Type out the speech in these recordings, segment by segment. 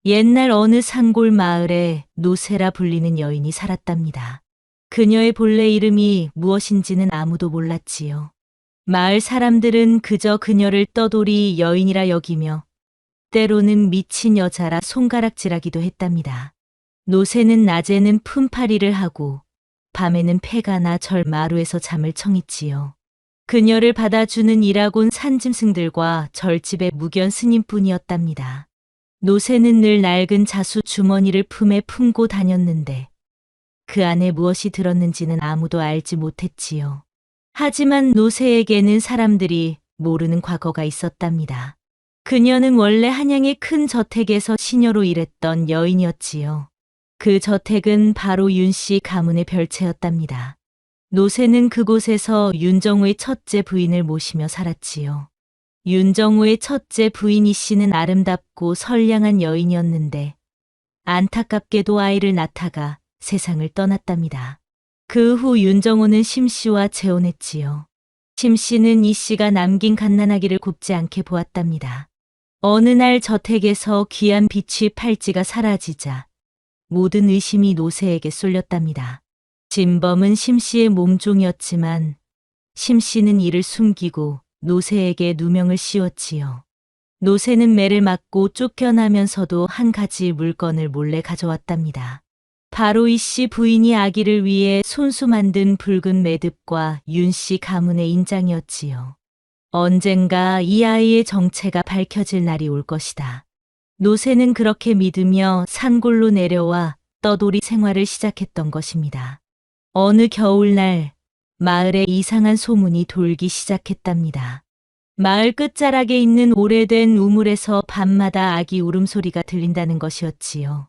옛날 어느 산골 마을에 노세라 불리는 여인이 살았답니다. 그녀의 본래 이름이 무엇인지는 아무도 몰랐지요. 마을 사람들은 그저 그녀를 떠돌이 여인이라 여기며 때로는 미친 여자라 손가락질하기도 했답니다. 노새는 낮에는 품팔이를 하고 밤에는 패가 나 절 마루에서 잠을 청했지요. 그녀를 받아주는 일하곤 산짐승들과 절집의 무견 스님뿐이었답니다. 노새는 늘 낡은 자수 주머니를 품에 품고 다녔는데 그 안에 무엇이 들었는지는 아무도 알지 못했지요. 하지만 노새에게는 사람들이 모르는 과거가 있었답니다. 그녀는 원래 한양의 큰 저택에서 시녀로 일했던 여인이었지요. 그 저택은 바로 윤씨 가문의 별채였답니다. 노새는 그곳에서 윤정우의 첫째 부인을 모시며 살았지요. 윤정우의 첫째 부인 이 씨는 아름답고 선량한 여인이었는데 안타깝게도 아이를 낳다가 세상을 떠났답니다. 그 후 윤정우는 심 씨와 재혼했지요. 심 씨는 이 씨가 남긴 갓난아기를 곱지 않게 보았답니다. 어느 날 저택에서 귀한 비취 팔찌가 사라지자 모든 의심이 노새에게 쏠렸답니다. 진범은 심 씨의 몸종이었지만 심 씨는 이를 숨기고 노새에게 누명을 씌웠지요. 노새는 매를 맞고 쫓겨나면서도 한 가지 물건을 몰래 가져왔답니다. 바로 이 씨 부인이 아기를 위해 손수 만든 붉은 매듭과 윤 씨 가문의 인장이었지요. 언젠가 이 아이의 정체가 밝혀질 날이 올 것이다. 노새는 그렇게 믿으며 산골로 내려와 떠돌이 생활을 시작했던 것입니다. 어느 겨울날 마을에 이상한 소문이 돌기 시작했답니다. 마을 끝자락에 있는 오래된 우물에서 밤마다 아기 울음소리가 들린다는 것이었지요.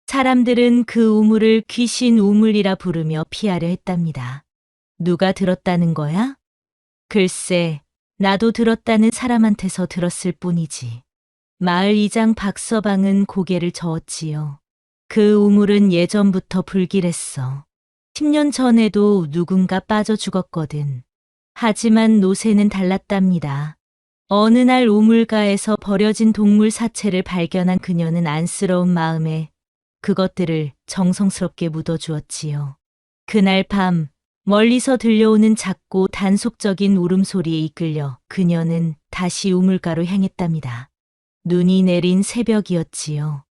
사람들은 그 우물을 귀신 우물이라 부르며 피하려 했답니다. 누가 들었다는 거야? 글쎄, 나도 들었다는 사람한테서 들었을 뿐이지. 마을 이장 박서방은 고개를 저었지요. 그 우물은 예전부터 불길했어. 10년 전에도 누군가 빠져 죽었거든. 하지만 노새는 달랐답니다. 어느 날 우물가에서 버려진 동물 사체를 발견한 그녀는 안쓰러운 마음에 그것들을 정성스럽게 묻어주었지요. 그날 밤 멀리서 들려오는 작고 단속적인 울음소리에 이끌려 그녀는 다시 우물가로 향했답니다. 눈이 내린 새벽이었지요.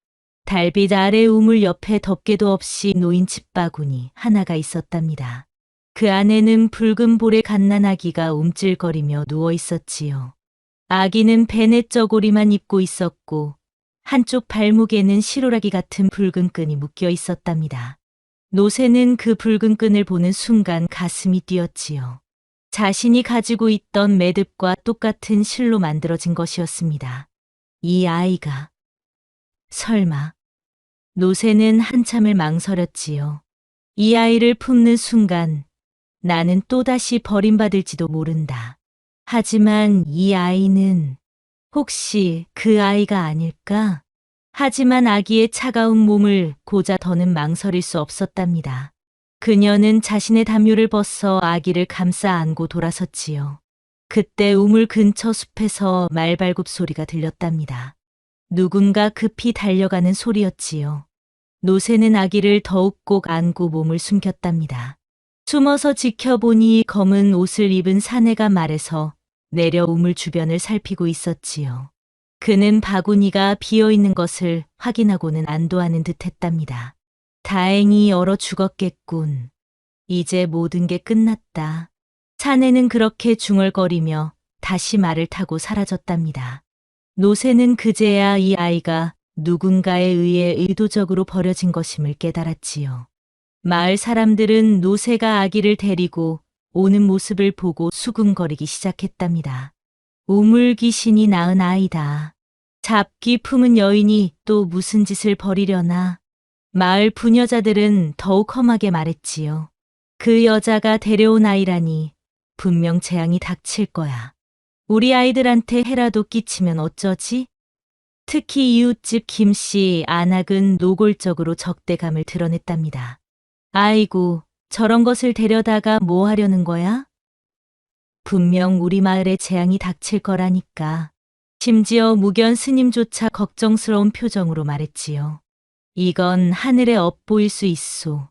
달빛 아래 우물 옆에 덮개도 없이 놓인 집바구니 하나가 있었답니다. 그 안에는 붉은 볼의 갓난아기가 움찔거리며 누워 있었지요. 아기는 베넷 저고리만 입고 있었고 한쪽 발목에는 시로라기 같은 붉은 끈이 묶여 있었답니다. 노새는 그 붉은 끈을 보는 순간 가슴이 뛰었지요. 자신이 가지고 있던 매듭과 똑같은 실로 만들어진 것이었습니다. 이 아이가 설마. 노새는 한참을 망설였지요. 이 아이를 품는 순간 나는 또다시 버림받을지도 모른다. 하지만 이 아이는 혹시 그 아이가 아닐까? 하지만 아기의 차가운 몸을 고자 더는 망설일 수 없었답니다. 그녀는 자신의 담요를 벗어 아기를 감싸 안고 돌아섰지요. 그때 우물 근처 숲에서 말발굽 소리가 들렸답니다. 누군가 급히 달려가는 소리였지요. 노새는 아기를 더욱 꼭 안고 몸을 숨겼답니다. 숨어서 지켜보니 검은 옷을 입은 사내가 말에서 내려 우물 주변을 살피고 있었지요. 그는 바구니가 비어있는 것을 확인하고는 안도하는 듯 했답니다. 다행히 얼어 죽었겠군. 이제 모든 게 끝났다. 사내는 그렇게 중얼거리며 다시 말을 타고 사라졌답니다. 노새는 그제야 이 아이가 누군가에 의해 의도적으로 버려진 것임을 깨달았지요. 마을 사람들은 노새가 아기를 데리고 오는 모습을 보고 수군거리기 시작했답니다. 우물 귀신이 낳은 아이다. 잡기 품은 여인이 또 무슨 짓을 벌이려나. 마을 부녀자들은 더욱 험하게 말했지요. 그 여자가 데려온 아이라니 분명 재앙이 닥칠 거야. 우리 아이들한테 해라도 끼치면 어쩌지? 특히 이웃집 김씨 안악은 노골적으로 적대감을 드러냈답니다. 아이고, 저런 것을 데려다가 뭐 하려는 거야? 분명 우리 마을에 재앙이 닥칠 거라니까. 심지어 무견 스님조차 걱정스러운 표정으로 말했지요. 이건 하늘의 업보일 수 있소.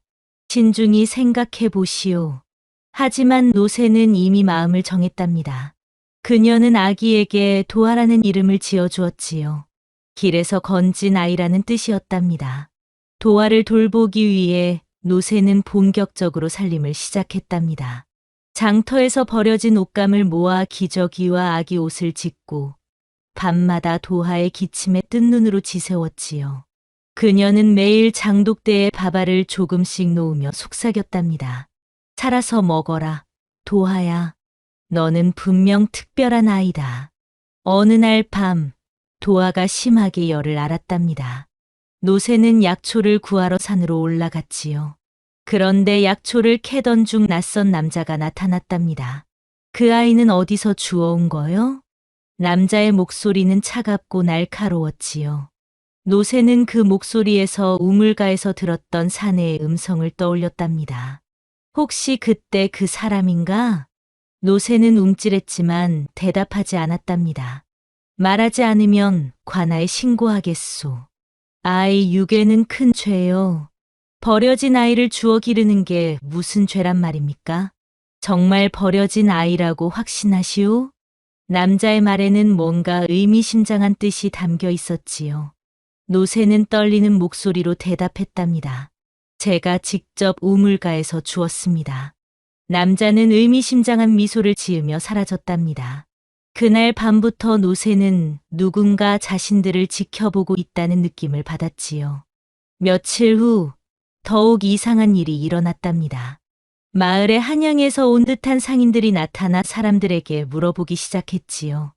신중히 생각해 보시오. 하지만 노새는 이미 마음을 정했답니다. 그녀는 아기에게 도아라는 이름을 지어주었지요. 길에서 건진 아이라는 뜻이었답니다. 도아를 돌보기 위해 노새는 본격적으로 살림을 시작했답니다. 장터에서 버려진 옷감을 모아 기저귀와 아기 옷을 짓고 밤마다 도하의 기침에 뜬 눈으로 지새웠지요. 그녀는 매일 장독대에 밥알을 조금씩 놓으며 속삭였답니다. 살아서 먹어라, 도하야. 너는 분명 특별한 아이다. 어느 날 밤, 도하가 심하게 열을 앓았답니다. 노새는 약초를 구하러 산으로 올라갔지요. 그런데 약초를 캐던 중 낯선 남자가 나타났답니다. 그 아이는 어디서 주워온 거요? 남자의 목소리는 차갑고 날카로웠지요. 노새는 그 목소리에서 우물가에서 들었던 사내의 음성을 떠올렸답니다. 혹시 그때 그 사람인가? 노새는 움찔했지만 대답하지 않았답니다. 말하지 않으면 관아에 신고하겠소. 아이 유괴는 큰 죄요. 버려진 아이를 주워 기르는 게 무슨 죄란 말입니까? 정말 버려진 아이라고 확신하시오? 남자의 말에는 뭔가 의미심장한 뜻이 담겨 있었지요. 노새는 떨리는 목소리로 대답했답니다. 제가 직접 우물가에서 주었습니다. 남자는 의미심장한 미소를 지으며 사라졌답니다. 그날 밤부터 노새는 누군가 자신들을 지켜보고 있다는 느낌을 받았지요. 며칠 후 더욱 이상한 일이 일어났답니다. 마을에 한양에서 온 듯한 상인들이 나타나 사람들에게 물어보기 시작했지요.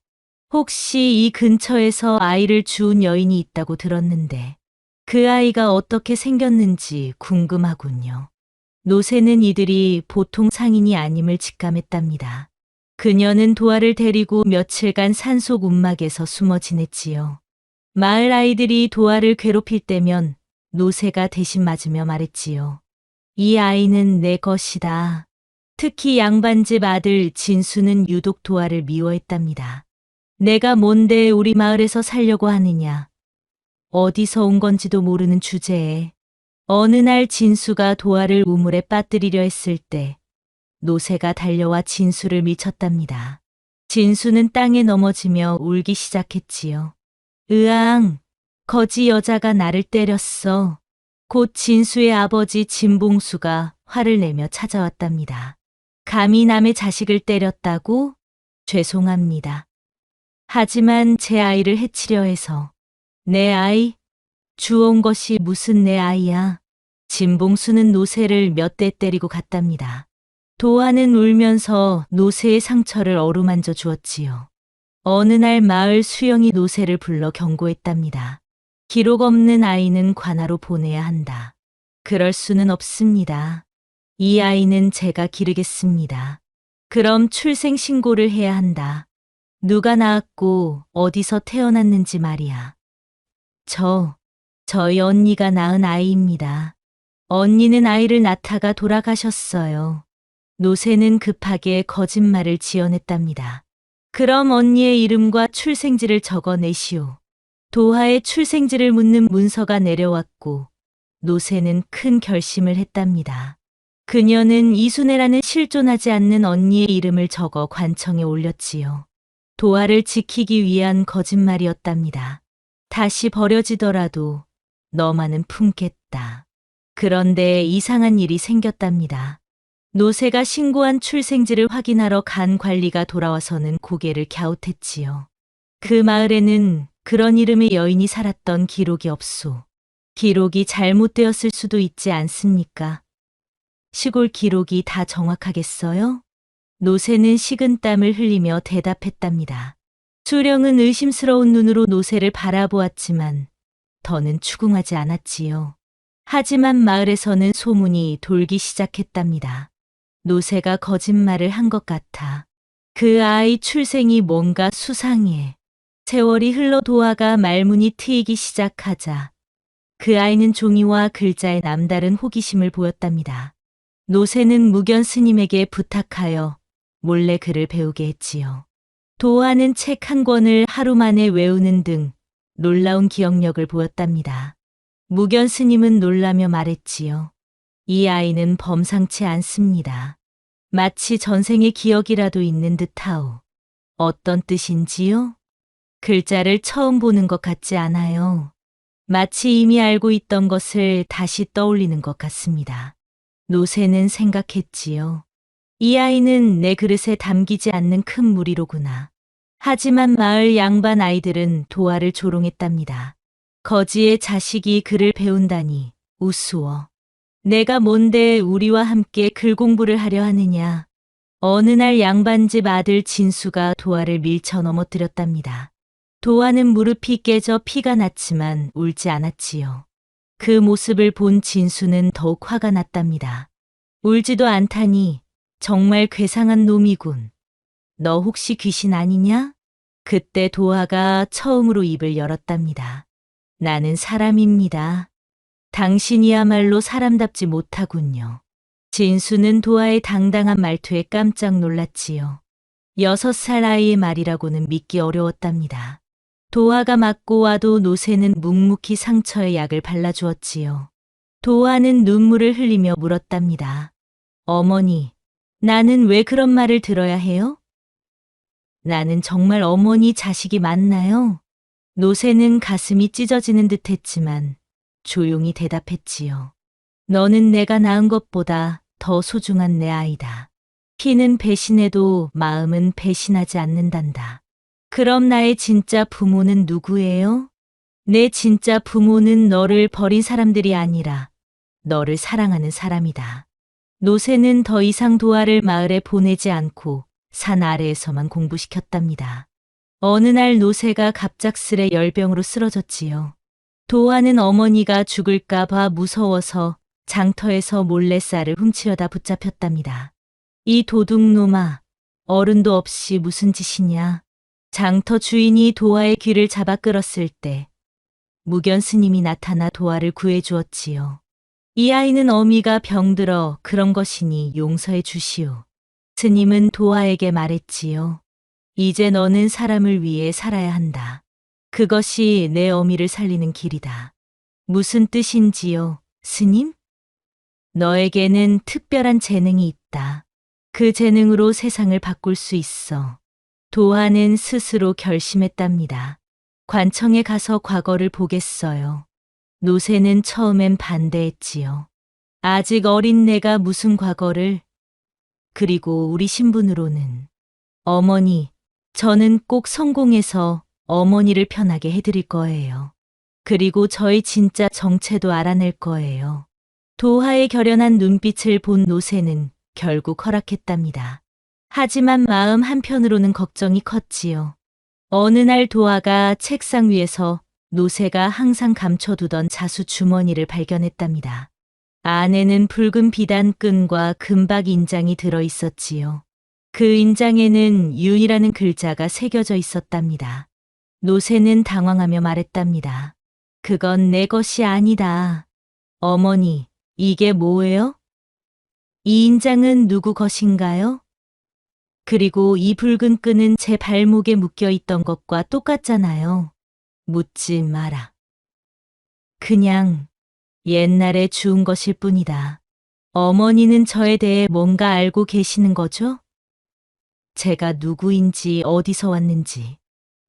혹시 이 근처에서 아이를 주운 여인이 있다고 들었는데 그 아이가 어떻게 생겼는지 궁금하군요. 노새는 이들이 보통 상인이 아님을 직감했답니다. 그녀는 도아를 데리고 며칠간 산속 움막에서 숨어 지냈지요. 마을 아이들이 도아를 괴롭힐 때면 노새가 대신 맞으며 말했지요. 이 아이는 내 것이다. 특히 양반집 아들 진수는 유독 도아를 미워했답니다. 내가 뭔데 우리 마을에서 살려고 하느냐. 어디서 온 건지도 모르는 주제에 어느 날 진수가 도아를 우물에 빠뜨리려 했을 때 노새가 달려와 진수를 미쳤답니다. 진수는 땅에 넘어지며 울기 시작했지요. 으앙, 거지 여자가 나를 때렸어. 곧 진수의 아버지 진봉수가 화를 내며 찾아왔답니다. 감히 남의 자식을 때렸다고? 죄송합니다. 하지만 제 아이를 해치려 해서. 내 아이? 주워온 것이 무슨 내 아이야? 진봉수는 노새를 몇 대 때리고 갔답니다. 도아는 울면서 노새의 상처를 어루만져 주었지요. 어느 날 마을 수영이 노새를 불러 경고했답니다. 기록 없는 아이는 관아로 보내야 한다. 그럴 수는 없습니다. 이 아이는 제가 기르겠습니다. 그럼 출생 신고를 해야 한다. 누가 낳았고 어디서 태어났는지 말이야. 저희 언니가 낳은 아이입니다. 언니는 아이를 낳다가 돌아가셨어요. 노새는 급하게 거짓말을 지어냈답니다. 그럼 언니의 이름과 출생지를 적어내시오. 도하의 출생지를 묻는 문서가 내려왔고 노새는 큰 결심을 했답니다. 그녀는 이순애라는 실존하지 않는 언니의 이름을 적어 관청에 올렸지요. 도하를 지키기 위한 거짓말이었답니다. 다시 버려지더라도 너만은 품겠다. 그런데 이상한 일이 생겼답니다. 노새가 신고한 출생지를 확인하러 간 관리가 돌아와서는 고개를 갸웃했지요. 그 마을에는 그런 이름의 여인이 살았던 기록이 없소. 기록이 잘못되었을 수도 있지 않습니까? 시골 기록이 다 정확하겠어요? 노새는 식은땀을 흘리며 대답했답니다. 수령은 의심스러운 눈으로 노새를 바라보았지만 더는 추궁하지 않았지요. 하지만 마을에서는 소문이 돌기 시작했답니다. 노새가 거짓말을 한 것 같아. 그 아이 출생이 뭔가 수상해. 세월이 흘러 도아가 말문이 트이기 시작하자 그 아이는 종이와 글자에 남다른 호기심을 보였답니다. 노새는 무견 스님에게 부탁하여 몰래 글을 배우게 했지요. 도화는 책 한 권을 하루 만에 외우는 등 놀라운 기억력을 보였답니다. 무견 스님은 놀라며 말했지요. 이 아이는 범상치 않습니다. 마치 전생의 기억이라도 있는 듯하오. 어떤 뜻인지요? 글자를 처음 보는 것 같지 않아요. 마치 이미 알고 있던 것을 다시 떠올리는 것 같습니다. 노새는 생각했지요. 이 아이는 내 그릇에 담기지 않는 큰 무리로구나. 하지만 마을 양반 아이들은 도화를 조롱했답니다. 거지의 자식이 글을 배운다니 우스워. 내가 뭔데 우리와 함께 글 공부를 하려 하느냐. 어느 날 양반집 아들 진수가 도화를 밀쳐 넘어뜨렸답니다. 도화는 무릎이 깨져 피가 났지만 울지 않았지요. 그 모습을 본 진수는 더욱 화가 났답니다. 울지도 않다니 정말 괴상한 놈이군. 너 혹시 귀신 아니냐? 그때 도화가 처음으로 입을 열었답니다. 나는 사람입니다. 당신이야말로 사람답지 못하군요. 진수는 도화의 당당한 말투에 깜짝 놀랐지요. 6살 아이의 말이라고는 믿기 어려웠답니다. 도화가 맞고 와도 노새는 묵묵히 상처에 약을 발라주었지요. 도화는 눈물을 흘리며 물었답니다. 어머니, 나는 왜 그런 말을 들어야 해요? 나는 정말 어머니 자식이 맞나요? 노새는 가슴이 찢어지는 듯 했지만 조용히 대답했지요. 너는 내가 낳은 것보다 더 소중한 내 아이다. 피는 배신해도 마음은 배신하지 않는단다. 그럼 나의 진짜 부모는 누구예요? 내 진짜 부모는 너를 버린 사람들이 아니라 너를 사랑하는 사람이다. 노새는 더 이상 도화를 마을에 보내지 않고 산 아래에서만 공부시켰답니다. 어느 날 노새가 갑작스레 열병으로 쓰러졌지요. 도화는 어머니가 죽을까봐 무서워서 장터에서 몰래 쌀을 훔치려다 붙잡혔답니다. 이 도둑놈아, 어른도 없이 무슨 짓이냐. 장터 주인이 도화의 귀를 잡아 끌었을 때 무견 스님이 나타나 도화를 구해주었지요. 이 아이는 어미가 병들어 그런 것이니 용서해 주시오. 스님은 도화에게 말했지요. 이제 너는 사람을 위해 살아야 한다. 그것이 내 어미를 살리는 길이다. 무슨 뜻인지요, 스님? 너에게는 특별한 재능이 있다. 그 재능으로 세상을 바꿀 수 있어. 도화는 스스로 결심했답니다. 관청에 가서 과거를 보겠어요. 노새는 처음엔 반대했지요. 아직 어린 내가 무슨 과거를. 그리고 우리 신분으로는. 어머니, 저는 꼭 성공해서 어머니를 편하게 해드릴 거예요. 그리고 저의 진짜 정체도 알아낼 거예요. 도화의 결연한 눈빛을 본 노새는 결국 허락했답니다. 하지만 마음 한편으로는 걱정이 컸지요. 어느 날 도화가 책상 위에서 노새가 항상 감춰두던 자수 주머니를 발견했답니다. 안에는 붉은 비단끈과 금박 인장이 들어 있었지요. 그 인장에는 윤이라는 글자가 새겨져 있었답니다. 노새는 당황하며 말했답니다. 그건 내 것이 아니다. 어머니, 이게 뭐예요? 이 인장은 누구 것인가요? 그리고 이 붉은 끈은 제 발목에 묶여 있던 것과 똑같잖아요. 묻지 마라. 그냥 옛날에 주운 것일 뿐이다. 어머니는 저에 대해 뭔가 알고 계시는 거죠? 제가 누구인지 어디서 왔는지.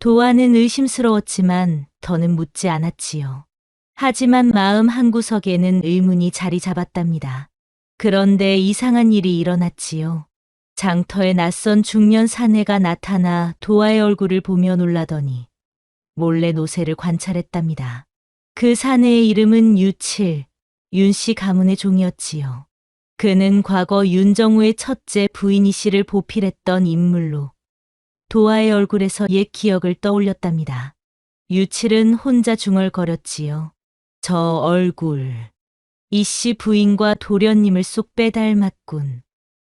도화는 의심스러웠지만 더는 묻지 않았지요. 하지만 마음 한구석에는 의문이 자리 잡았답니다. 그런데 이상한 일이 일어났지요. 장터에 낯선 중년 사내가 나타나 도화의 얼굴을 보며 놀라더니 몰래 노새를 관찰했답니다. 그 사내의 이름은 유칠, 윤씨 가문의 종이었지요. 그는 과거 윤정우의 첫째 부인이 씨를 보필했던 인물로 도화의 얼굴에서 옛 기억을 떠올렸답니다. 유칠은 혼자 중얼거렸지요. 저 얼굴, 이씨 부인과 도련님을 쏙 빼닮았군.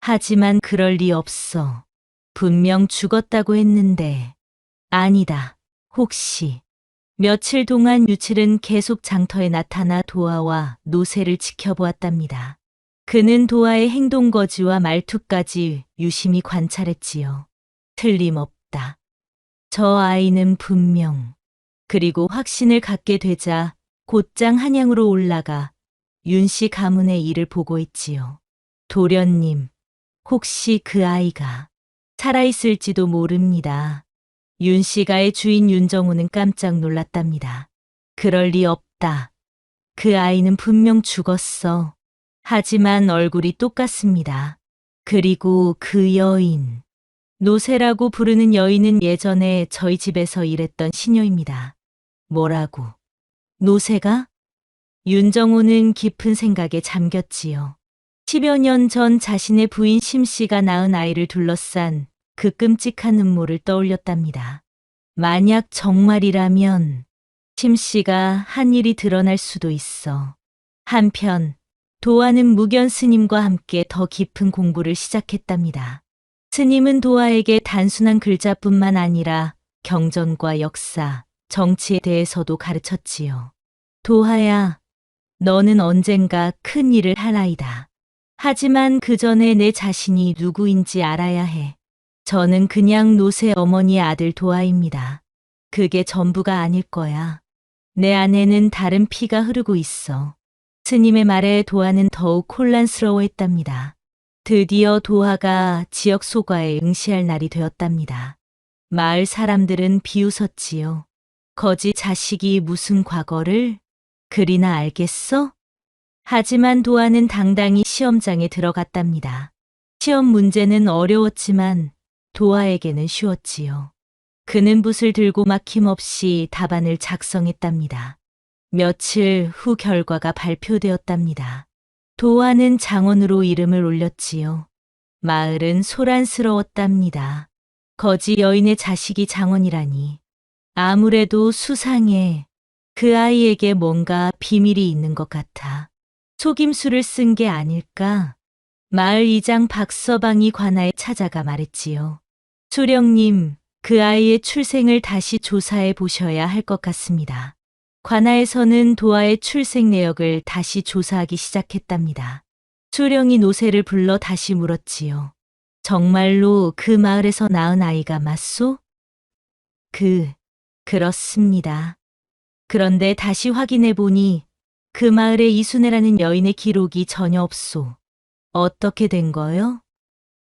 하지만 그럴 리 없어. 분명 죽었다고 했는데. 아니다. 혹시. 며칠 동안 유칠은 계속 장터에 나타나 도화와 노새를 지켜보았답니다. 그는 도화의 행동거지와 말투까지 유심히 관찰했지요. 틀림없다. 저 아이는 분명. 그리고 확신을 갖게 되자 곧장 한양으로 올라가 윤 씨 가문의 일을 보고 있지요. 도련님, 혹시 그 아이가 살아있을지도 모릅니다. 윤 씨가의 주인 윤정호는 깜짝 놀랐답니다. 그럴 리 없다. 그 아이는 분명 죽었어. 하지만 얼굴이 똑같습니다. 그리고 그 여인, 노세라고 부르는 여인은 예전에 저희 집에서 일했던 시녀입니다. 뭐라고? 노세가? 윤정호는 깊은 생각에 잠겼지요. 10여 년 전 자신의 부인 심 씨가 낳은 아이를 둘러싼 그 끔찍한 음모를 떠올렸답니다. 만약 정말이라면 심 씨가 한 일이 드러날 수도 있어. 한편 도화는 무견 스님과 함께 더 깊은 공부를 시작했답니다. 스님은 도화에게 단순한 글자뿐만 아니라 경전과 역사, 정치에 대해서도 가르쳤지요. 도화야, 너는 언젠가 큰 일을 할 아이다. 하지만 그 전에 내 자신이 누구인지 알아야 해. 저는 그냥 노세 어머니의 아들 도화입니다. 그게 전부가 아닐 거야. 내 안에는 다른 피가 흐르고 있어. 스님의 말에 도화는 더욱 혼란스러워했답니다. 드디어 도화가 지역 소과에 응시할 날이 되었답니다. 마을 사람들은 비웃었지요. 거지 자식이 무슨 과거를 그리나 알겠어? 하지만 도화는 당당히 시험장에 들어갔답니다. 시험 문제는 어려웠지만 도화에게는 쉬웠지요. 그는 붓을 들고 막힘없이 답안을 작성했답니다. 며칠 후 결과가 발표되었답니다. 도화는 장원으로 이름을 올렸지요. 마을은 소란스러웠답니다. 거지 여인의 자식이 장원이라니. 아무래도 수상해. 그 아이에게 뭔가 비밀이 있는 것 같아. 속임수를 쓴 게 아닐까? 마을 이장 박서방이 관아에 찾아가 말했지요. 수령님, 그 아이의 출생을 다시 조사해 보셔야 할 것 같습니다. 관아에서는 도화의 출생 내역을 다시 조사하기 시작했답니다. 수령이 노새를 불러 다시 물었지요. 정말로 그 마을에서 낳은 아이가 맞소? 그렇습니다. 그런데 다시 확인해 보니 그 마을에 이순애라는 여인의 기록이 전혀 없소. 어떻게 된 거요?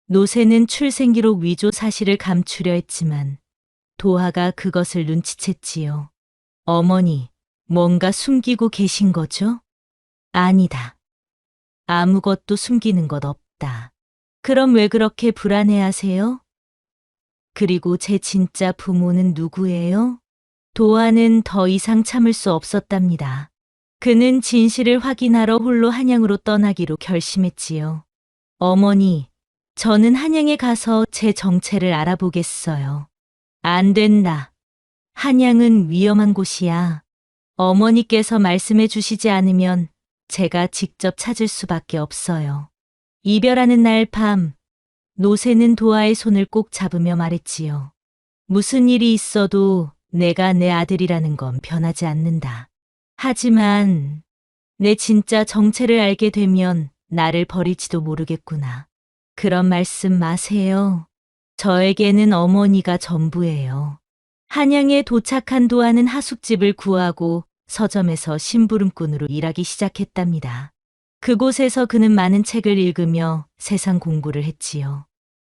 노새는 출생기록 위조 사실을 감추려 했지만 도화가 그것을 눈치챘지요. 어머니, 뭔가 숨기고 계신 거죠? 아니다. 아무것도 숨기는 것 없다. 그럼 왜 그렇게 불안해하세요? 그리고 제 진짜 부모는 누구예요? 도화는 더 이상 참을 수 없었답니다. 그는 진실을 확인하러 홀로 한양으로 떠나기로 결심했지요. 어머니, 저는 한양에 가서 제 정체를 알아보겠어요. 안 된다. 한양은 위험한 곳이야. 어머니께서 말씀해 주시지 않으면 제가 직접 찾을 수밖에 없어요. 이별하는 날 밤, 노새는 도화의 손을 꼭 잡으며 말했지요. 무슨 일이 있어도 내가 내 아들이라는 건 변하지 않는다. 하지만 내 진짜 정체를 알게 되면 나를 버릴지도 모르겠구나. 그런 말씀 마세요. 저에게는 어머니가 전부예요. 한양에 도착한 도화는 하숙집을 구하고 서점에서 심부름꾼으로 일하기 시작했답니다. 그곳에서 그는 많은 책을 읽으며 세상 공부를 했지요.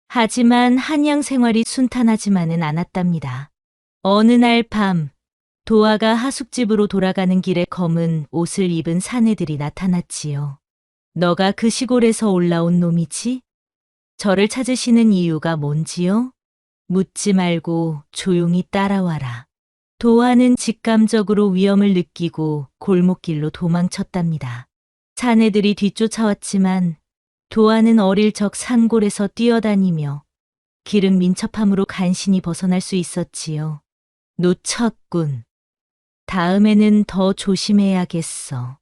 하지만 한양 생활이 순탄하지만은 않았답니다. 어느 날 밤, 도화가 하숙집으로 돌아가는 길에 검은 옷을 입은 사내들이 나타났지요. 너가 그 시골에서 올라온 놈이지? 저를 찾으시는 이유가 뭔지요? 묻지 말고 조용히 따라와라. 도화는 직감적으로 위험을 느끼고 골목길로 도망쳤답니다. 사내들이 뒤쫓아왔지만 도화는 어릴 적 산골에서 뛰어다니며 길은 민첩함으로 간신히 벗어날 수 있었지요. 놓쳤군. 다음에는 더 조심해야겠어.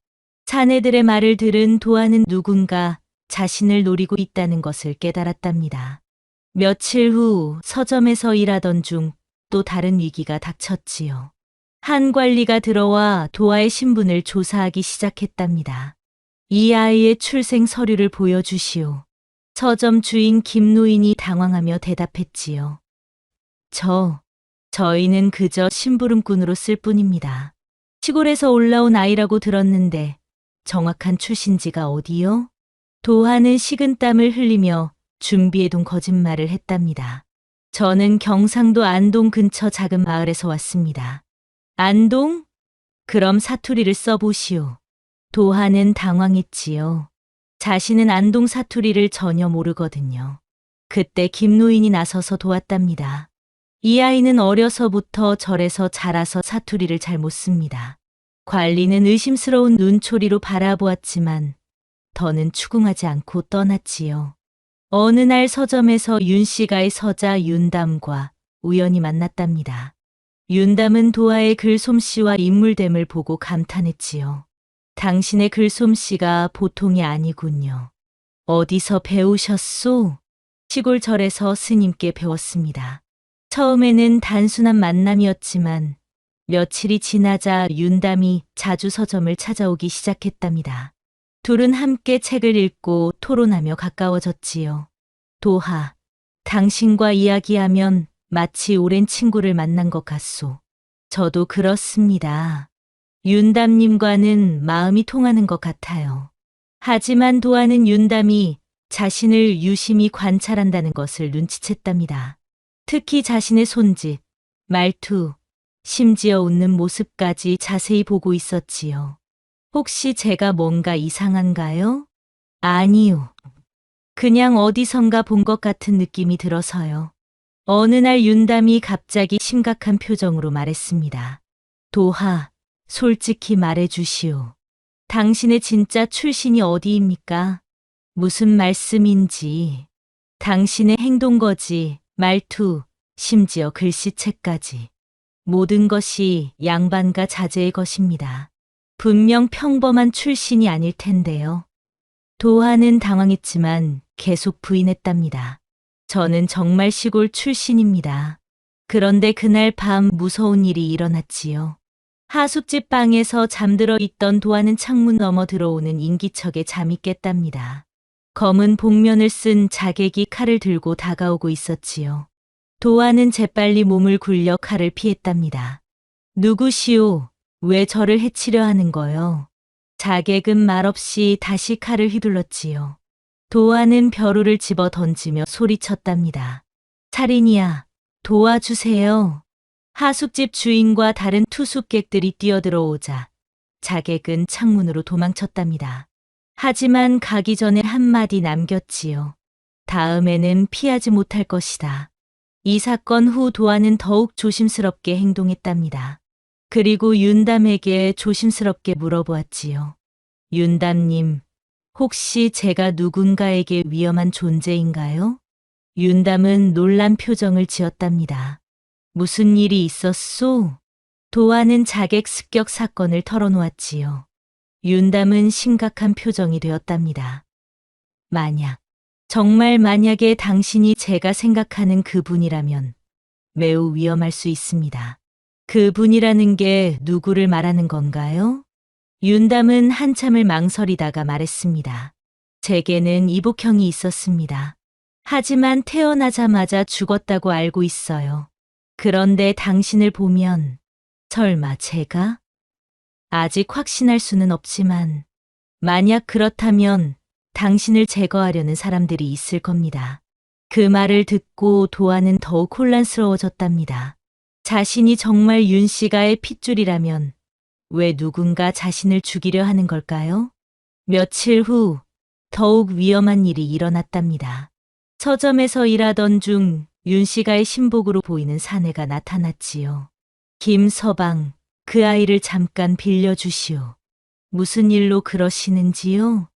사내들의 말을 들은 도화는 누군가 자신을 노리고 있다는 것을 깨달았답니다. 며칠 후 서점에서 일하던 중 또 다른 위기가 닥쳤지요. 한 관리가 들어와 도화의 신분을 조사하기 시작했답니다. 이 아이의 출생 서류를 보여주시오. 서점 주인 김노인이 당황하며 대답했지요. 저 저희는 그저 심부름꾼으로 쓸 뿐입니다. 시골에서 올라온 아이라고 들었는데 정확한 출신지가 어디요? 도하는 식은땀을 흘리며 준비해둔 거짓말을 했답니다. 저는 경상도 안동 근처 작은 마을에서 왔습니다. 안동? 그럼 사투리를 써보시오. 도하는 당황했지요. 자신은 안동 사투리를 전혀 모르거든요. 그때 김노인이 나서서 도왔답니다. 이 아이는 어려서부터 절에서 자라서 사투리를 잘 못 씁니다. 관리는 의심스러운 눈초리로 바라보았지만 더는 추궁하지 않고 떠났지요. 어느 날 서점에서 윤 씨가의 서자 윤담과 우연히 만났답니다. 윤담은 도하의 글솜씨와 인물됨을 보고 감탄했지요. 당신의 글솜씨가 보통이 아니군요. 어디서 배우셨소? 시골 절에서 스님께 배웠습니다. 처음에는 단순한 만남이었지만 며칠이 지나자 윤담이 자주 서점을 찾아오기 시작했답니다. 둘은 함께 책을 읽고 토론하며 가까워졌지요. 도하, 당신과 이야기하면 마치 오랜 친구를 만난 것 같소. 저도 그렇습니다. 윤담님과는 마음이 통하는 것 같아요. 하지만 도하는 윤담이 자신을 유심히 관찰한다는 것을 눈치챘답니다. 특히 자신의 손짓, 말투, 심지어 웃는 모습까지 자세히 보고 있었지요. 혹시 제가 뭔가 이상한가요? 아니요. 그냥 어디선가 본 것 같은 느낌이 들어서요. 어느 날 윤담이 갑자기 심각한 표정으로 말했습니다. 도하, 솔직히 말해주시오. 당신의 진짜 출신이 어디입니까? 무슨 말씀인지. 당신의 행동거지, 말투, 심지어 글씨체까지. 모든 것이 양반과 자제의 것입니다. 분명 평범한 출신이 아닐 텐데요. 도하는 당황했지만 계속 부인했답니다. 저는 정말 시골 출신입니다. 그런데 그날 밤 무서운 일이 일어났지요. 하숙집 방에서 잠들어 있던 도하는 창문 너머 들어오는 인기척에 잠이 깼답니다. 검은 복면을 쓴 자객이 칼을 들고 다가오고 있었지요. 도하는 재빨리 몸을 굴려 칼을 피했답니다. 누구시오? 왜 저를 해치려 하는 거요? 자객은 말없이 다시 칼을 휘둘렀지요. 도하는 벼루를 집어 던지며 소리쳤답니다. 살인이야, 도와주세요. 하숙집 주인과 다른 투숙객들이 뛰어들어오자 자객은 창문으로 도망쳤답니다. 하지만 가기 전에 한마디 남겼지요. 다음에는 피하지 못할 것이다. 이 사건 후 도하는 더욱 조심스럽게 행동했답니다. 그리고 윤담에게 조심스럽게 물어보았지요. 윤담님, 혹시 제가 누군가에게 위험한 존재인가요? 윤담은 놀란 표정을 지었답니다. 무슨 일이 있었소? 도하는 자객 습격 사건을 털어놓았지요. 윤담은 심각한 표정이 되었답니다. 정말 만약에 당신이 제가 생각하는 그분이라면 매우 위험할 수 있습니다. 그분이라는 게 누구를 말하는 건가요? 윤담은 한참을 망설이다가 말했습니다. 제게는 이복형이 있었습니다. 하지만 태어나자마자 죽었다고 알고 있어요. 그런데 당신을 보면 설마 제가? 아직 확신할 수는 없지만 만약 그렇다면 당신을 제거하려는 사람들이 있을 겁니다. 그 말을 듣고 도하는 더욱 혼란스러워졌답니다. 자신이 정말 윤 씨가의 핏줄이라면 왜 누군가 자신을 죽이려 하는 걸까요? 며칠 후 더욱 위험한 일이 일어났답니다. 서점에서 일하던 중 윤 씨가의 신복으로 보이는 사내가 나타났지요. 김서방, 그 아이를 잠깐 빌려주시오. 무슨 일로 그러시는지요?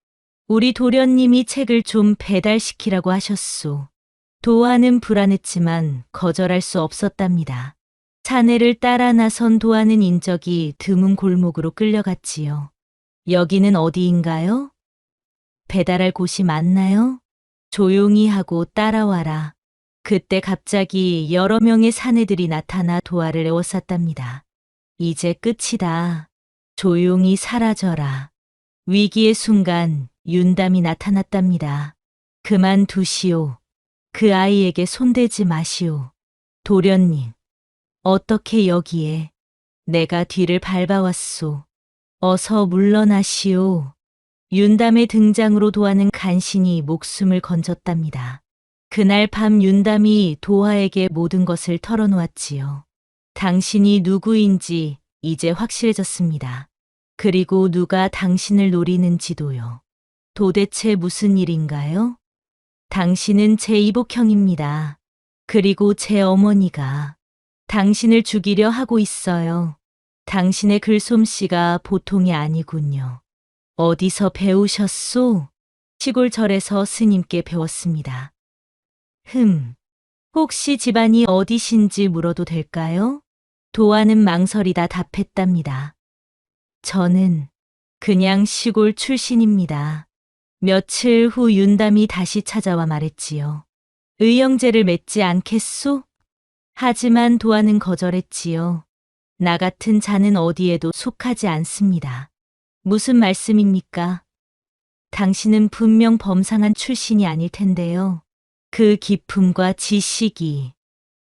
우리 도련님이 책을 좀 배달시키라고 하셨소. 도하는 불안했지만 거절할 수 없었답니다. 사내를 따라 나선 도하는 인적이 드문 골목으로 끌려갔지요. 여기는 어디인가요? 배달할 곳이 많나요? 조용히 하고 따라와라. 그때 갑자기 여러 명의 사내들이 나타나 도하를 에워쌌답니다. 이제 끝이다. 조용히 사라져라. 위기의 순간 윤담이 나타났답니다. 그만두시오. 그 아이에게 손대지 마시오. 도련님, 어떻게 여기에? 내가 뒤를 밟아왔소. 어서 물러나시오. 윤담의 등장으로 도하는 간신히 목숨을 건졌답니다. 그날 밤 윤담이 도하에게 모든 것을 털어놓았지요. 당신이 누구인지 이제 확실해졌습니다. 그리고 누가 당신을 노리는지도요. 도대체 무슨 일인가요? 당신은 제 이복형입니다. 그리고 제 어머니가 당신을 죽이려 하고 있어요. 당신의 글솜씨가 보통이 아니군요. 어디서 배우셨소? 시골절에서 스님께 배웠습니다. 혹시 집안이 어디신지 물어도 될까요? 도하는 망설이다 답했답니다. 저는 그냥 시골 출신입니다. 며칠 후 윤담이 다시 찾아와 말했지요. 의형제를 맺지 않겠소? 하지만 도하는 거절했지요. 나 같은 자는 어디에도 속하지 않습니다. 무슨 말씀입니까? 당신은 분명 범상한 출신이 아닐 텐데요. 그 기품과 지식이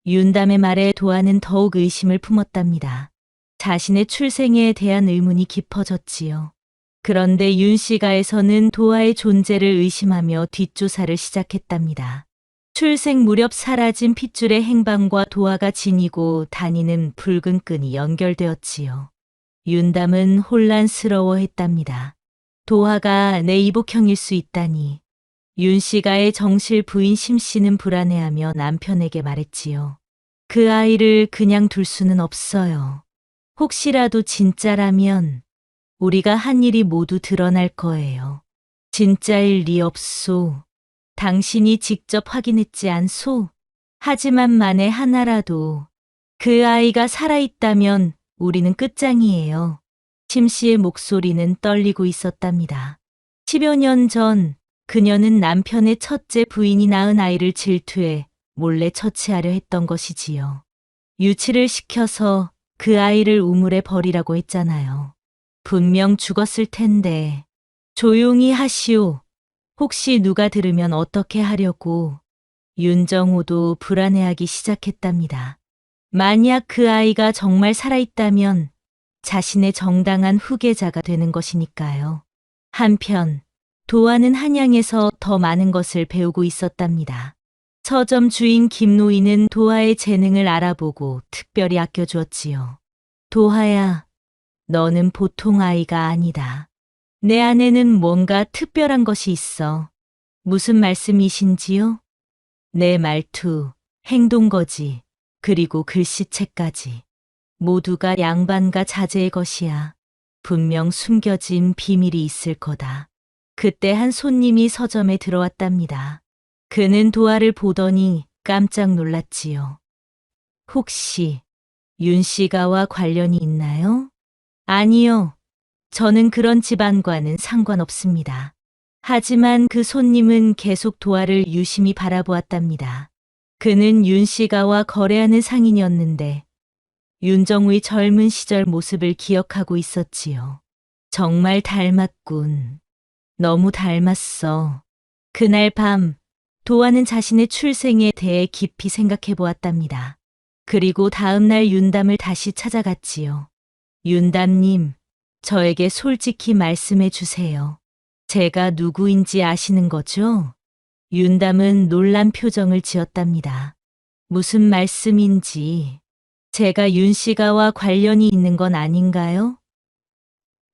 윤담의 말에 도하는 더욱 의심을 품었답니다. 자신의 출생에 대한 의문이 깊어졌지요. 그런데 윤씨가에서는 도하의 존재를 의심하며 뒷조사를 시작했답니다. 출생 무렵 사라진 핏줄의 행방과 도하가 지니고 다니는 붉은 끈이 연결되었지요. 윤담은 혼란스러워했답니다. 도하가 내 이복형일 수 있다니. 윤씨가의 정실 부인 심씨는 불안해하며 남편에게 말했지요. 그 아이를 그냥 둘 수는 없어요. 혹시라도 진짜라면 우리가 한 일이 모두 드러날 거예요. 진짜일 리 없소. 당신이 직접 확인했지 않소? 하지만 만에 하나라도 그 아이가 살아있다면 우리는 끝장이에요. 심씨의 목소리는 떨리고 있었답니다. 10여 년 전 그녀는 남편의 첫째 부인이 낳은 아이를 질투해 몰래 처치하려 했던 것이지요. 유치를 시켜서 그 아이를 우물에 버리라고 했잖아요. 분명 죽었을 텐데. 조용히 하시오. 혹시 누가 들으면 어떻게 하려고. 윤정호도 불안해하기 시작했답니다. 만약 그 아이가 정말 살아있다면 자신의 정당한 후계자가 되는 것이니까요. 한편 도하는 한양에서 더 많은 것을 배우고 있었답니다. 서점 주인 김노인은 도하의 재능을 알아보고 특별히 아껴주었지요. 도하야, 너는 보통 아이가 아니다. 내 안에는 뭔가 특별한 것이 있어. 무슨 말씀이신지요? 내 말투, 행동거지, 그리고 글씨체까지. 모두가 양반과 자제의 것이야. 분명 숨겨진 비밀이 있을 거다. 그때 한 손님이 서점에 들어왔답니다. 그는 도하를 보더니 깜짝 놀랐지요. 혹시 윤씨가와 관련이 있나요? 아니요. 저는 그런 집안과는 상관없습니다. 하지만 그 손님은 계속 도하를 유심히 바라보았답니다. 그는 윤씨가와 거래하는 상인이었는데 윤정우의 젊은 시절 모습을 기억하고 있었지요. 정말 닮았군. 너무 닮았어. 그날 밤 도하는 자신의 출생에 대해 깊이 생각해 보았답니다. 그리고 다음날 윤담을 다시 찾아갔지요. 윤담님, 저에게 솔직히 말씀해 주세요. 제가 누구인지 아시는 거죠? 윤담은 놀란 표정을 지었답니다. 무슨 말씀인지. 제가 윤씨가와 관련이 있는 건 아닌가요?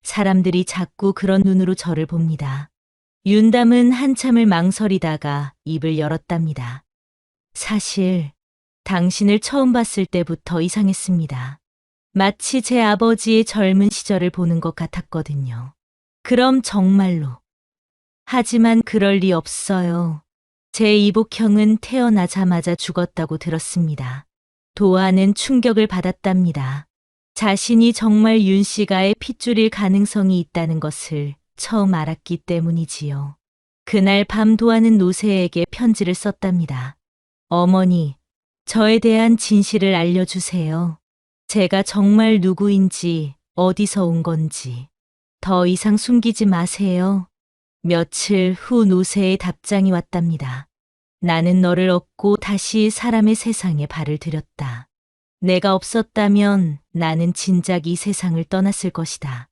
사람들이 자꾸 그런 눈으로 저를 봅니다. 윤담은 한참을 망설이다가 입을 열었답니다. 사실 당신을 처음 봤을 때부터 이상했습니다. 마치 제 아버지의 젊은 시절을 보는 것 같았거든요. 그럼 정말로. 하지만 그럴 리 없어요. 제 이복형은 태어나자마자 죽었다고 들었습니다. 도하는 충격을 받았답니다. 자신이 정말 윤씨가의 핏줄일 가능성이 있다는 것을 처음 알았기 때문이지요. 그날 밤 도하는 노새에게 편지를 썼답니다. 어머니, 저에 대한 진실을 알려주세요. 제가 정말 누구인지, 어디서 온 건지. 더 이상 숨기지 마세요. 며칠 후 노새의 답장이 왔답니다. 나는 너를 얻고 다시 사람의 세상에 발을 들였다. 내가 없었다면 나는 진작 이 세상을 떠났을 것이다.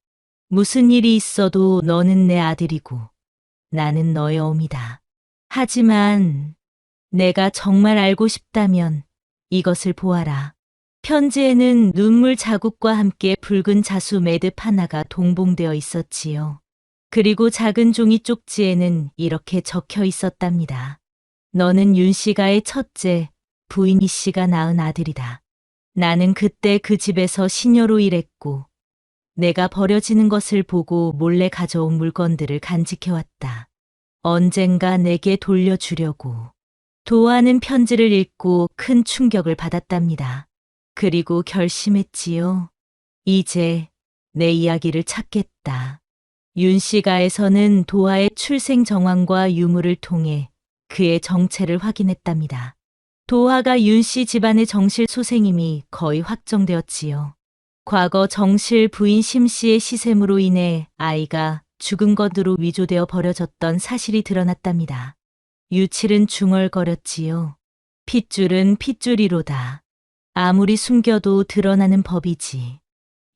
무슨 일이 있어도 너는 내 아들이고 나는 너의 어미다. 하지만 내가 정말 알고 싶다면 이것을 보아라. 편지에는 눈물 자국과 함께 붉은 자수 매듭 하나가 동봉되어 있었지요. 그리고 작은 종이 쪽지에는 이렇게 적혀 있었답니다. 너는 윤 씨가의 첫째, 부인 이 씨가 낳은 아들이다. 나는 그때 그 집에서 시녀로 일했고 내가 버려지는 것을 보고 몰래 가져온 물건들을 간직해왔다. 언젠가 내게 돌려주려고. 도아는 편지를 읽고 큰 충격을 받았답니다. 그리고 결심했지요. 이제 내 이야기를 찾겠다. 윤 씨가에서는 도아의 출생 정황과 유물을 통해 그의 정체를 확인했답니다. 도아가 윤 씨 집안의 정실 소생임이 거의 확정되었지요. 과거 정실 부인 심 씨의 시샘으로 인해 아이가 죽은 것으로 위조되어 버려졌던 사실이 드러났답니다. 유칠은 중얼거렸지요. 핏줄은 핏줄이로다. 아무리 숨겨도 드러나는 법이지.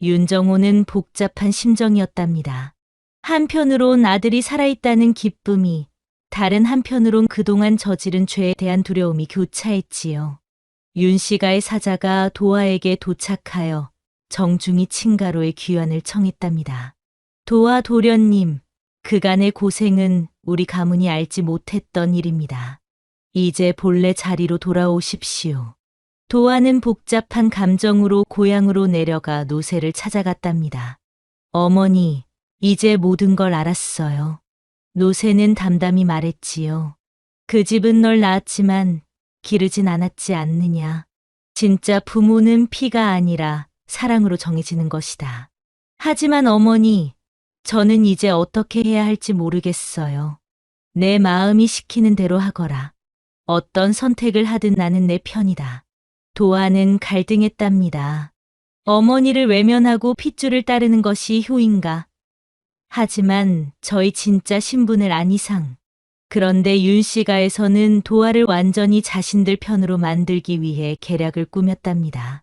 윤정호는 복잡한 심정이었답니다. 한편으론 아들이 살아있다는 기쁨이, 다른 한편으론 그동안 저지른 죄에 대한 두려움이 교차했지요. 윤 씨가의 사자가 도아에게 도착하여 정중히 친가로의 귀환을 청했답니다. 도아 도련님, 그간의 고생은 우리 가문이 알지 못했던 일입니다. 이제 본래 자리로 돌아오십시오. 도아는 복잡한 감정으로 고향으로 내려가 노새를 찾아갔답니다. 어머니, 이제 모든 걸 알았어요. 노새는 담담히 말했지요. 그 집은 널 낳았지만 기르진 않았지 않느냐. 진짜 부모는 피가 아니라 사랑으로 정해지는 것이다. 하지만 어머니, 저는 이제 어떻게 해야 할지 모르겠어요. 내 마음이 시키는 대로 하거라. 어떤 선택을 하든 나는 내 편이다. 도아는 갈등했답니다. 어머니를 외면하고 핏줄을 따르는 것이 효인가? 하지만 저희 진짜 신분을 안 이상. 그런데 윤 씨가에서는 도아를 완전히 자신들 편으로 만들기 위해 계략을 꾸몄답니다.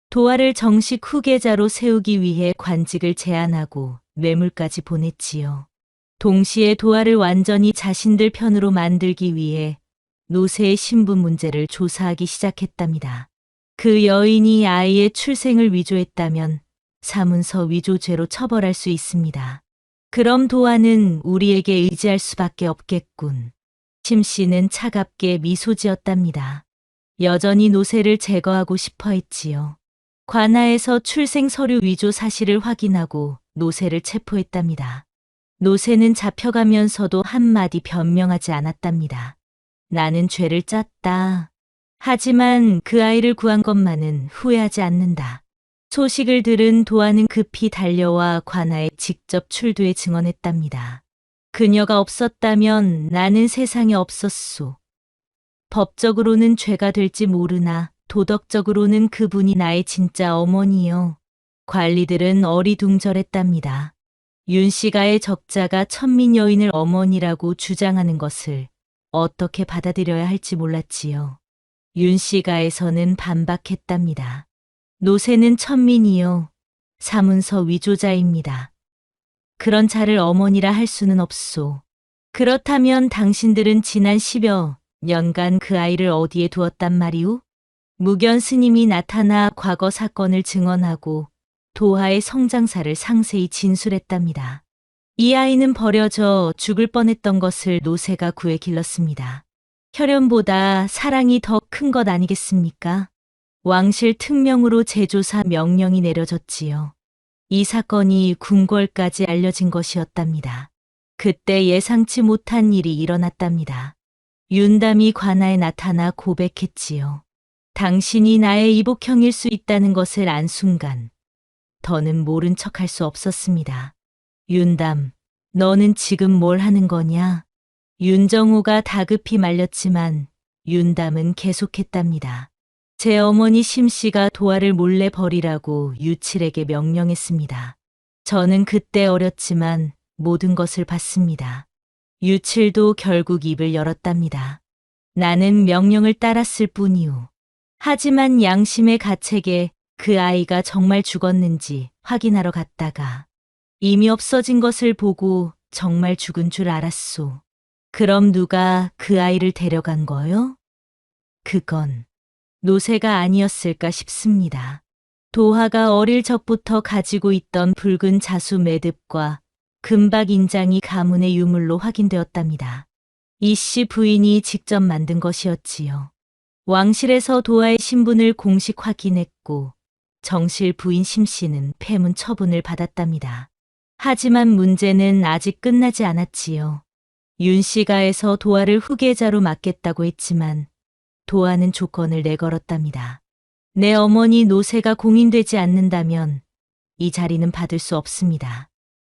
도아를 정식 후계자로 세우기 위해 관직을 제안하고 뇌물까지 보냈지요. 동시에 도아를 완전히 자신들 편으로 만들기 위해 노새의 신분 문제를 조사하기 시작했답니다. 그 여인이 아이의 출생을 위조했다면 사문서 위조죄로 처벌할 수 있습니다. 그럼 도아는 우리에게 의지할 수밖에 없겠군. 심 씨는 차갑게 미소 지었답니다. 여전히 노새를 제거하고 싶어 했지요. 관아에서 출생 서류 위조 사실을 확인하고 노새를 체포했답니다. 노새는 잡혀가면서도 한마디 변명하지 않았답니다. 나는 죄를 짰다. 하지만 그 아이를 구한 것만은 후회하지 않는다. 소식을 들은 도아는 급히 달려와 관아에 직접 출두해 증언했답니다. 그녀가 없었다면 나는 세상에 없었소. 법적으로는 죄가 될지 모르나 도덕적으로는 그분이 나의 진짜 어머니요. 관리들은 어리둥절했답니다. 윤 씨가의 적자가 천민 여인을 어머니라고 주장하는 것을 어떻게 받아들여야 할지 몰랐지요. 윤 씨가에서는 반박했답니다. 노새는 천민이요. 사문서 위조자입니다. 그런 자를 어머니라 할 수는 없소. 그렇다면 당신들은 지난 10여 년간 그 아이를 어디에 두었단 말이오? 무견 스님이 나타나 과거 사건을 증언하고 도하의 성장사를 상세히 진술했답니다. 이 아이는 버려져 죽을 뻔했던 것을 노새가 구해 길렀습니다. 혈연보다 사랑이 더 큰 것 아니겠습니까? 왕실 특명으로 재조사 명령이 내려졌지요. 이 사건이 궁궐까지 알려진 것이었답니다. 그때 예상치 못한 일이 일어났답니다. 윤담이 관아에 나타나 고백했지요. 당신이 나의 이복형일 수 있다는 것을 안 순간 더는 모른 척할 수 없었습니다. 윤담, 너는 지금 뭘 하는 거냐? 윤정호가 다급히 말렸지만 윤담은 계속했답니다. 제 어머니 심씨가 도아를 몰래 버리라고 유칠에게 명령했습니다. 저는 그때 어렸지만 모든 것을 봤습니다. 유칠도 결국 입을 열었답니다. 나는 명령을 따랐을 뿐이오. 하지만 양심의 가책에 그 아이가 정말 죽었는지 확인하러 갔다가 이미 없어진 것을 보고 정말 죽은 줄 알았소. 그럼 누가 그 아이를 데려간 거요? 그건 노새가 아니었을까 싶습니다. 도화가 어릴 적부터 가지고 있던 붉은 자수 매듭과 금박 인장이 가문의 유물로 확인되었답니다. 이 씨 부인이 직접 만든 것이었지요. 왕실에서 도화의 신분을 공식 확인했고 정실 부인 심 씨는 폐문 처분을 받았답니다. 하지만 문제는 아직 끝나지 않았지요. 윤 씨가에서 도화를 후계자로 맡겠다고 했지만 도화는 조건을 내걸었답니다. 내 어머니 노새가 공인되지 않는다면 이 자리는 받을 수 없습니다.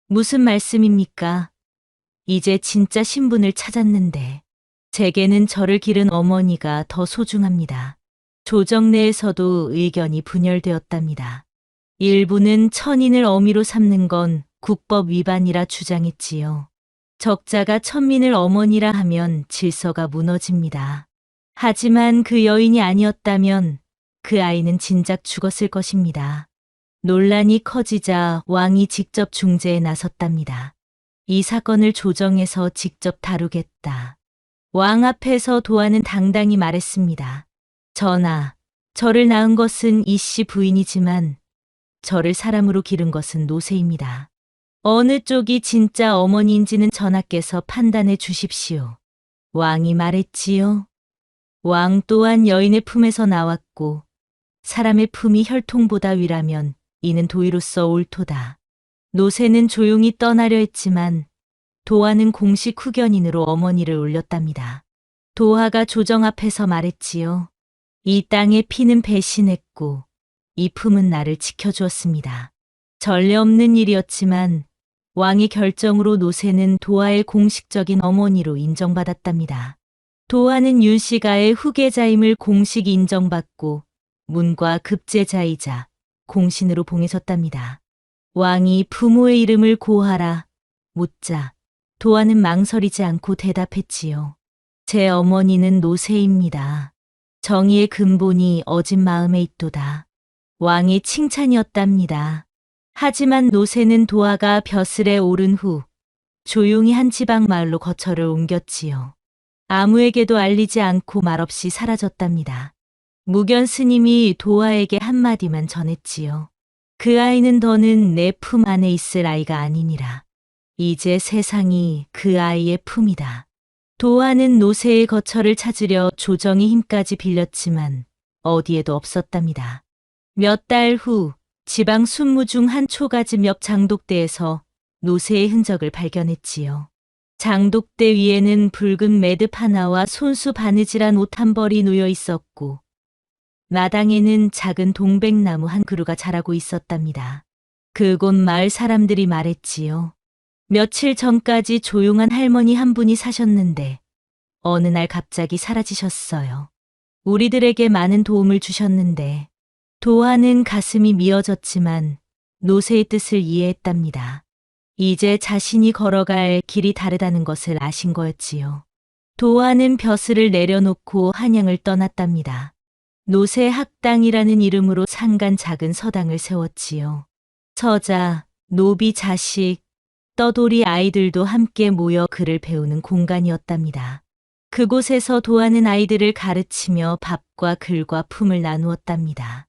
무슨 말씀입니까? 이제 진짜 신분을 찾았는데 제게는 저를 기른 어머니가 더 소중합니다. 조정 내에서도 의견이 분열되었답니다. 일부는 천인을 어미로 삼는 건 국법 위반이라 주장했지요. 적자가 천민을 어머니라 하면 질서가 무너집니다. 하지만 그 여인이 아니었다면 그 아이는 진작 죽었을 것입니다. 논란이 커지자 왕이 직접 중재에 나섰답니다. 이 사건을 조정해서 직접 다루겠다. 왕 앞에서 도화는 당당히 말했습니다. 전하, 저를 낳은 것은 이 씨 부인이지만 저를 사람으로 기른 것은 노새입니다. 어느 쪽이 진짜 어머니인지는 전하께서 판단해 주십시오. 왕이 말했지요. 왕 또한 여인의 품에서 나왔고 사람의 품이 혈통보다 위라면 이는 도의로서 옳도다. 노새는 조용히 떠나려 했지만 도화는 공식 후견인으로 어머니를 올렸답니다. 도화가 조정 앞에서 말했지요. 이 땅의 피는 배신했고 이 품은 나를 지켜주었습니다. 전례 없는 일이었지만 왕의 결정으로 노새는 도화의 공식적인 어머니로 인정받았답니다. 도화는 윤 씨가의 후계자임을 공식 인정받고 문과 급제자이자 공신으로 봉해졌답니다. 왕이 부모의 이름을 고하라 묻자 도화는 망설이지 않고 대답했지요. 제 어머니는 노새입니다. 정의의 근본이 어진 마음에 있도다. 왕의 칭찬이었답니다. 하지만 노새는 도화가 벼슬에 오른 후 조용히 한 지방 마을로 거처를 옮겼지요. 아무에게도 알리지 않고 말없이 사라졌답니다. 무견 스님이 도화에게 한마디만 전했지요. 그 아이는 더는 내 품 안에 있을 아이가 아니니라. 이제 세상이 그 아이의 품이다. 도화는 노새의 거처를 찾으려 조정의 힘까지 빌렸지만 어디에도 없었답니다. 몇 달 후 지방 순무 중 한 초가집 옆 장독대에서 노새의 흔적을 발견했지요. 장독대 위에는 붉은 매듭 하나와 손수 바느질한 옷 한 벌이 놓여 있었고 마당에는 작은 동백나무 한 그루가 자라고 있었답니다. 그곳 마을 사람들이 말했지요. 며칠 전까지 조용한 할머니 한 분이 사셨는데 어느 날 갑자기 사라지셨어요. 우리들에게 많은 도움을 주셨는데 도화는 가슴이 미어졌지만 노새의 뜻을 이해했답니다. 이제 자신이 걸어갈 길이 다르다는 것을 아신 거였지요. 도화는 벼슬을 내려놓고 한양을 떠났답니다. 노새 학당이라는 이름으로 상간 작은 서당을 세웠지요. 서자, 노비 자식, 떠돌이 아이들도 함께 모여 글을 배우는 공간이었답니다. 그곳에서 도화는 아이들을 가르치며 밥과 글과 품을 나누었답니다.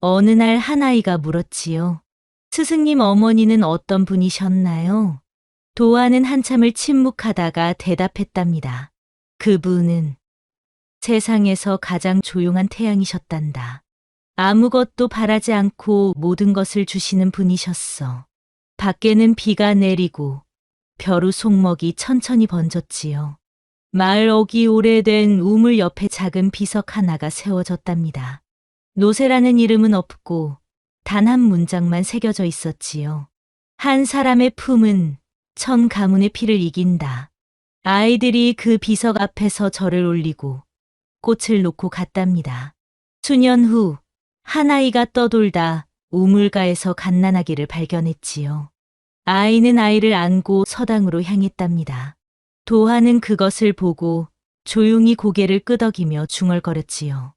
어느 날 한 아이가 물었지요. 스승님 어머니는 어떤 분이셨나요? 도화는 한참을 침묵하다가 대답했답니다. 그분은 세상에서 가장 조용한 태양이셨단다. 아무것도 바라지 않고 모든 것을 주시는 분이셨어. 밖에는 비가 내리고 벼루 송먹이 천천히 번졌지요. 마을 어기 오래된 우물 옆에 작은 비석 하나가 세워졌답니다. 노새라는 이름은 없고 단 한 문장만 새겨져 있었지요. 한 사람의 품은 천 가문의 피를 이긴다. 아이들이 그 비석 앞에서 절을 올리고 꽃을 놓고 갔답니다. 수년 후 한 아이가 떠돌다 우물가에서 갓난아기를 발견했지요. 아이는 아이를 안고 서당으로 향했답니다. 도화는 그것을 보고 조용히 고개를 끄덕이며 중얼거렸지요.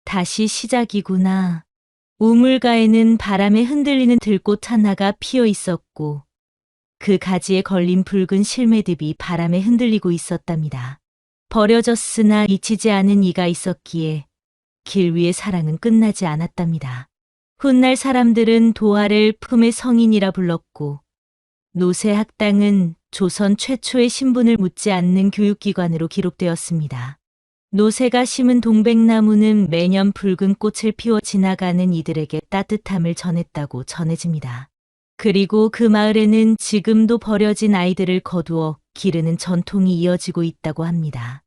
다시 시작이구나. 우물가에는 바람에 흔들리는 들꽃 하나가 피어 있었고 그 가지에 걸린 붉은 실매듭이 바람에 흔들리고 있었답니다. 버려졌으나 잊히지 않은 이가 있었기에 길 위의 사랑은 끝나지 않았답니다. 훗날 사람들은 도화를 품의 성인이라 불렀고 노새학당은 조선 최초의 신분을 묻지 않는 교육기관으로 기록되었습니다. 노새가 심은 동백나무는 매년 붉은 꽃을 피워 지나가는 이들에게 따뜻함을 전했다고 전해집니다. 그리고 그 마을에는 지금도 버려진 아이들을 거두어 기르는 전통이 이어지고 있다고 합니다.